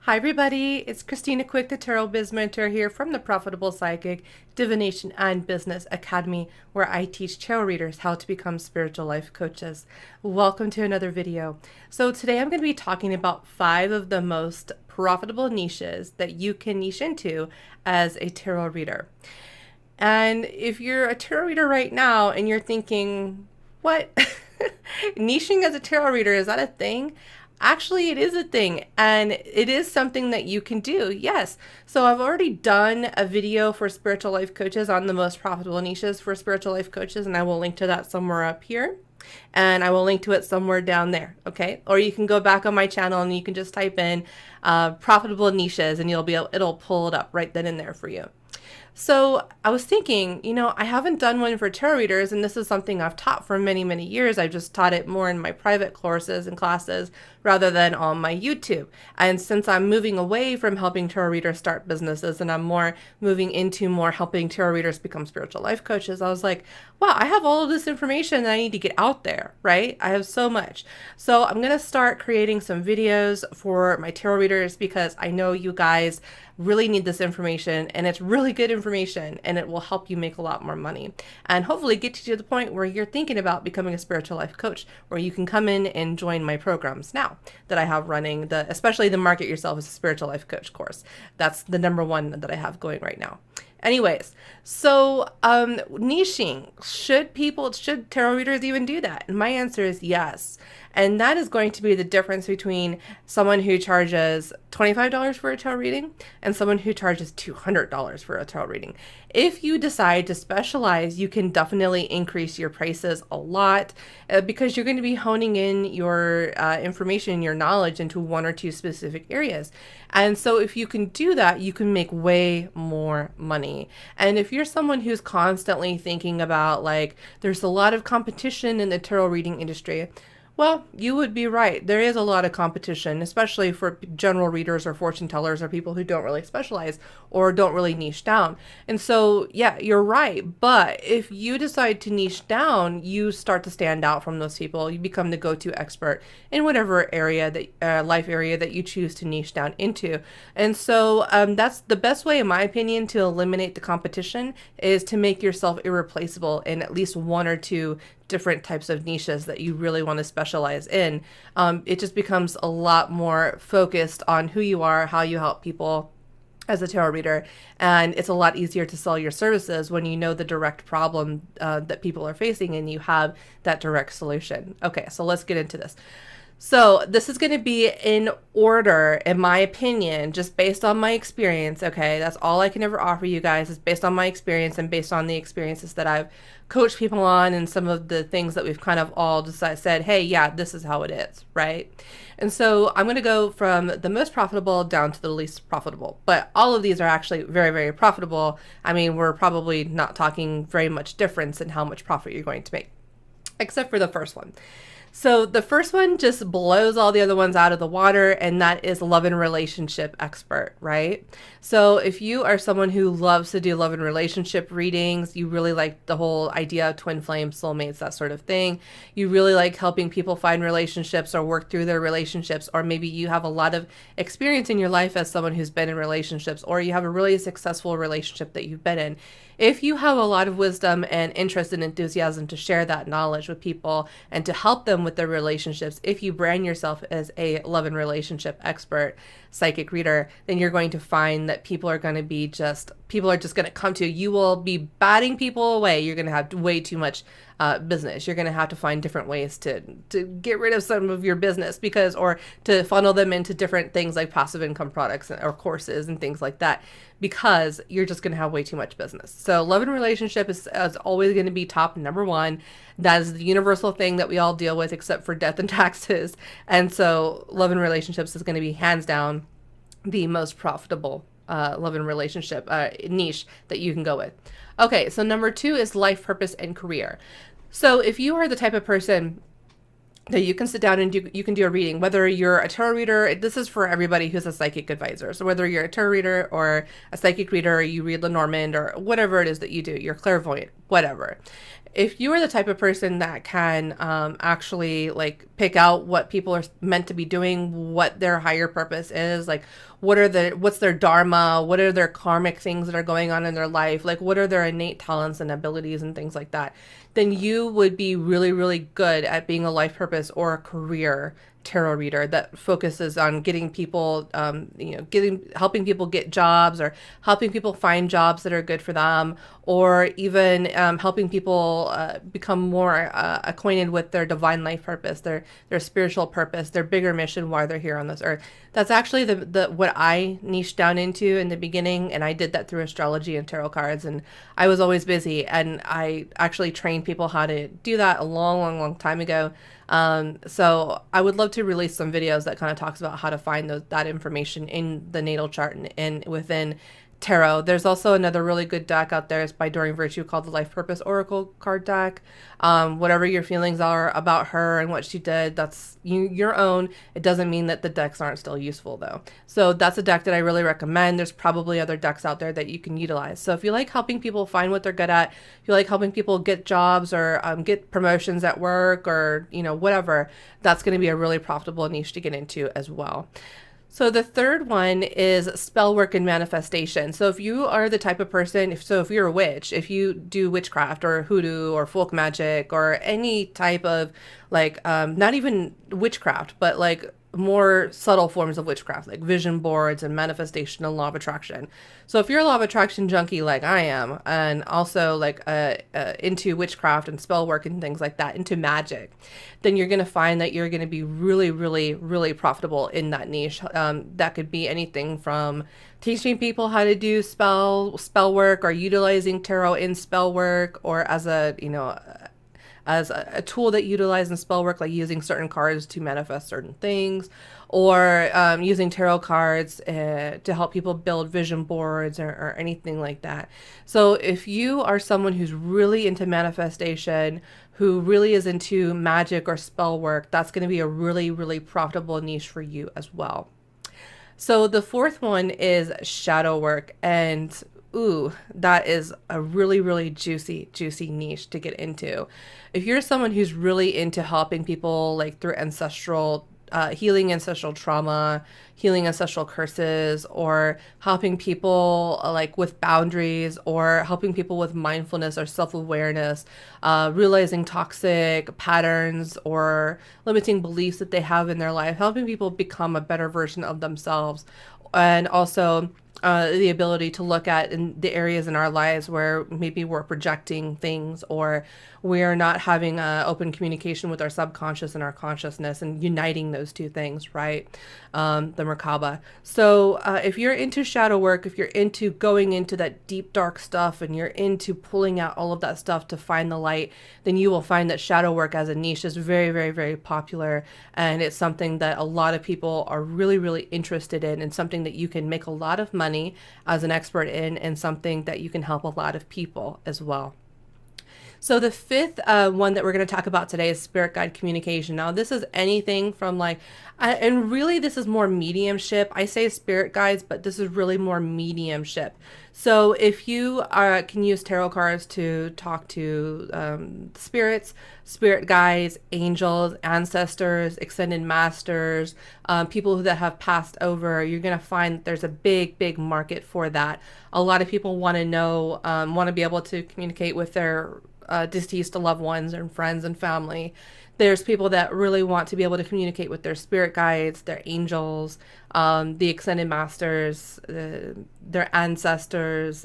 Hi everybody, it's Christina Quick, the Tarot Biz Mentor here from the Profitable Psychic Divination and Business Academy, where I teach tarot readers how to become spiritual life coaches. Welcome to another video. So today I'm going to be talking about 5 of the most profitable niches that you can niche into as a tarot reader. And if you're a tarot reader right now and you're thinking, what? Niching as a tarot reader, is that a thing? Actually, it is a thing, and it is something that you can do, yes. So I've already done a video for spiritual life coaches on the most profitable niches for spiritual life coaches, and I will link to that somewhere up here, and I will link to it somewhere down there, okay? Or you can go back on my channel and you can just type in profitable niches, and it'll pull it up right then and there for you. So I was thinking, I haven't done one for tarot readers, and this is something I've taught for many, many years. I've just taught it more in my private courses and classes rather than on my YouTube. And since I'm moving away from helping tarot readers start businesses and I'm more moving into more helping tarot readers become spiritual life coaches, I was like, wow, I have all of this information that I need to get out there, right? I have so much. So I'm going to start creating some videos for my tarot readers because I know you guys really need this information, and it's really good information, and it will help you make a lot more money and hopefully get you to the point where you're thinking about becoming a spiritual life coach, where you can come in and join my programs now that I have running, especially the Market Yourself as a Spiritual Life Coach course. That's the #1 that I have going right now. Anyways, so niching, should tarot readers even do that? And my answer is yes. And that is going to be the difference between someone who charges $25 for a tarot reading and someone who charges $200 for a tarot reading. If you decide to specialize, you can definitely increase your prices a lot because you're going to be honing in your information, your knowledge into 1 or 2 specific areas. And so if you can do that, you can make way more money. And if you're someone who's constantly thinking about, like, there's a lot of competition in the tarot reading industry, well, you would be right. There is a lot of competition, especially for general readers or fortune tellers or people who don't really specialize or don't really niche down. And so, yeah, you're right. But if you decide to niche down, you start to stand out from those people. You become the go-to expert in whatever area life area that you choose to niche down into. And so that's the best way, in my opinion, to eliminate the competition is to make yourself irreplaceable in at least 1 or 2 different types of niches that you really want to specialize in. It just becomes a lot more focused on who you are, how you help people as a tarot reader, and it's a lot easier to sell your services when you know the direct problem that people are facing and you have that direct solution. Okay, so let's get into this. So this is going to be in order, in my opinion, just based on my experience, okay? That's all I can ever offer you guys is based on my experience and based on the experiences that I've coached people on and some of the things that we've kind of all said, hey, yeah, this is how it is, right? And so I'm going to go from the most profitable down to the least profitable. But all of these are actually very, very profitable. I mean, we're probably not talking very much difference in how much profit you're going to make, except for the first one. So the first one just blows all the other ones out of the water, and that is love and relationship expert, right? So if you are someone who loves to do love and relationship readings, you really like the whole idea of twin flames, soulmates, that sort of thing. You really like helping people find relationships or work through their relationships, or maybe you have a lot of experience in your life as someone who's been in relationships, or you have a really successful relationship that you've been in. If you have a lot of wisdom and interest and enthusiasm to share that knowledge with people and to help them with their relationships, if you brand yourself as a love and relationship expert, psychic reader, then you're going to find that people are just going to come to you. You will be batting people away. You're going to have way too much business. You're going to have to find different ways to get rid of some of your business or to funnel them into different things like passive income products or courses and things like that, because you're just going to have way too much business. So love and relationship is always going to be top #1. That is the universal thing that we all deal with except for death and taxes. And so love and relationships is going to be hands down the most profitable love and relationship niche that you can go with. Okay, so #2 is life purpose and career. So if you are the type of person that you can sit down and you can do a reading, whether you're a tarot reader, this is for everybody who's a psychic advisor. So whether you're a tarot reader or a psychic reader, or you read Lenormand or whatever it is that you do, you're clairvoyant, whatever. if you are the type of person that can actually like pick out what people are meant to be doing, what their higher purpose is, like what's their dharma, what are their karmic things that are going on in their life, like what are their innate talents and abilities and things like that, then you would be really, really good at being a life purpose or a career tarot reader that focuses on getting people, helping people get jobs, or helping people find jobs that are good for them, or even helping people become more acquainted with their divine life purpose, their spiritual purpose, their bigger mission, why they're here on this earth. That's actually the what I niched down into in the beginning, and I did that through astrology and tarot cards, and I was always busy, and I actually trained people how to do that a long, long, long time ago. So I would love to release some videos that kind of talks about how to find that information in the natal chart and within tarot. There's also another really good deck out there. It's by Doreen Virtue, called the Life Purpose Oracle card deck. Whatever your feelings are about her and what she did, that's your own. It doesn't mean that the decks aren't still useful though. So that's a deck that I really recommend. There's probably other decks out there that you can utilize. So if you like helping people find what they're good at, if you like helping people get jobs or get promotions at work, or whatever, that's going to be a really profitable niche to get into as well. So the third one is spell work and manifestation. So if you are the type of person, if you're a witch, if you do witchcraft or hoodoo or folk magic or any type of like, not even witchcraft, but like more subtle forms of witchcraft, like vision boards and manifestation and law of attraction. So if you're a law of attraction junkie like I am, and also like into witchcraft and spell work and things like that, into magic, then you're going to find that you're going to be really, really, really profitable in that niche. That could be anything from teaching people how to do spell work, or utilizing tarot in spell work, or as a tool that utilizes in spell work, like using certain cards to manifest certain things, or using tarot cards to help people build vision boards, or anything like that. So if you are someone who's really into manifestation, who really is into magic or spell work, that's going to be a really, really profitable niche for you as well. So the fourth one is shadow work, and ooh, that is a really, really juicy, juicy niche to get into. If you're someone who's really into helping people like through ancestral healing ancestral trauma, healing ancestral curses, or helping people like with boundaries, or helping people with mindfulness or self-awareness, realizing toxic patterns or limiting beliefs that they have in their life, helping people become a better version of themselves, and also the ability to look at in the areas in our lives where maybe we're projecting things, or we're not having open communication with our subconscious and our consciousness, and uniting those two things, right? The Merkaba. So if you're into shadow work, if you're into going into that deep, dark stuff, and you're into pulling out all of that stuff to find the light, then you will find that shadow work as a niche is very, very, very popular. And it's something that a lot of people are really, really interested in, and something that you can make a lot of money as an expert in, and something that you can help a lot of people as well. So the fifth one that we're going to talk about today is spirit guide communication. Now, this is anything from like, and really this is more mediumship. I say spirit guides, but this is really more mediumship. So if you can use tarot cards to talk to spirits, spirit guides, angels, ancestors, extended masters, people that have passed over, you're going to find that there's a big, big market for that. A lot of people want to know, want to be able to communicate with their deceased loved ones and friends and family. There's people that really want to be able to communicate with their spirit guides, their angels, the extended masters, their ancestors,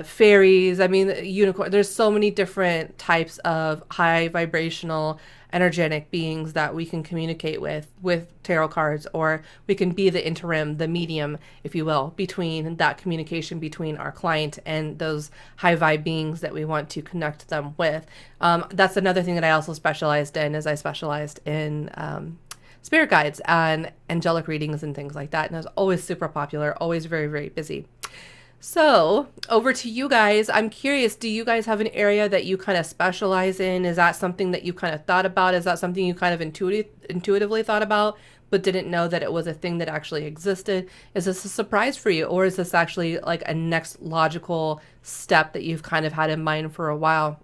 fairies. I mean, unicorn. There's so many different types of high vibrational energetic beings that we can communicate with tarot cards, or we can be the interim, the medium, if you will, between that communication between our client and those high vibe beings that we want to connect them with. That's another thing that I also specialized in, is I specialized in spirit guides and angelic readings and things like that. And it was always super popular, always very, very busy. So over to you guys. I'm curious, do you guys have an area that you kind of specialize in? Is that something that you kind of thought about? Is that something you kind of intuitively thought about, but didn't know that it was a thing that actually existed? Is this a surprise for you? Or is this actually like a next logical step that you've kind of had in mind for a while?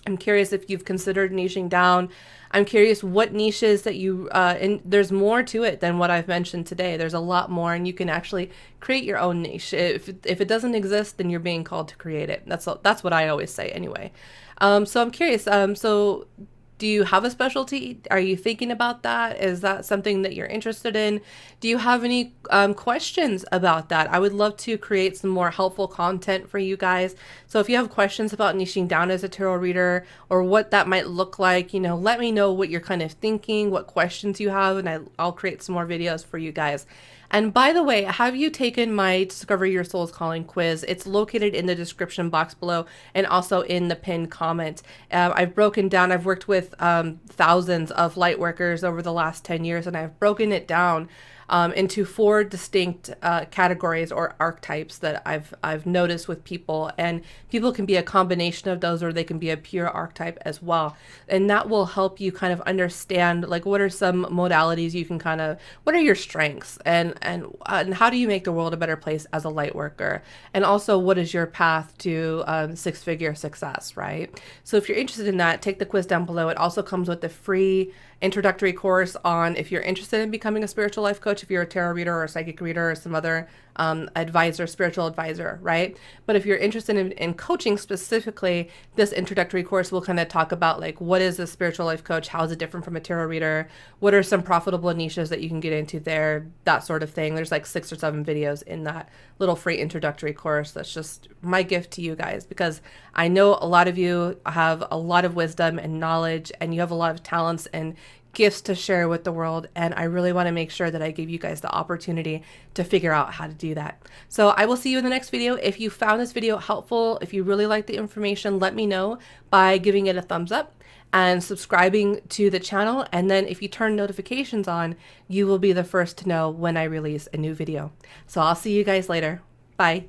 I'm curious if you've considered niching down. I'm curious what niches that you, and there's more to it than what I've mentioned today. There's a lot more, and you can actually create your own niche. If it doesn't exist, then you're being called to create it. That's what I always say anyway. So I'm curious. So do you have a specialty? Are you thinking about that? Is that something that you're interested in? Do you have any questions about that? I would love to create some more helpful content for you guys. So if you have questions about niching down as a tarot reader or what that might look like, let me know what you're kind of thinking, what questions you have, and I'll create some more videos for you guys. And by the way, have you taken my Discover Your Soul's Calling quiz? It's located in the description box below and also in the pinned comment. I've worked with thousands of light workers over the last 10 years, and I've broken it down into 4 distinct categories or archetypes that I've noticed with people, and people can be a combination of those, or they can be a pure archetype as well. And that will help you kind of understand, like, what are some modalities you can what are your strengths, and how do you make the world a better place as a light worker, and also what is your path to 6-figure success, right? So if you're interested in that, take the quiz down below. It also comes with the free introductory course on if you're interested in becoming a spiritual life coach, if you're a tarot reader or a psychic reader or some other spiritual advisor, right? But if you're interested in coaching specifically, this introductory course will kind of talk about, like, what is a spiritual life coach? How is it different from a tarot reader? What are some profitable niches that you can get into there? That sort of thing. There's like 6 or 7 videos in that little free introductory course. That's just my gift to you guys, because I know a lot of you have a lot of wisdom and knowledge, and you have a lot of talents and gifts to share with the world, and I really want to make sure that I give you guys the opportunity to figure out how to do that. So I will see you in the next video. If you found this video helpful, if you really like the information, let me know by giving it a thumbs up and subscribing to the channel, and then if you turn notifications on, you will be the first to know when I release a new video. So I'll see you guys later. Bye.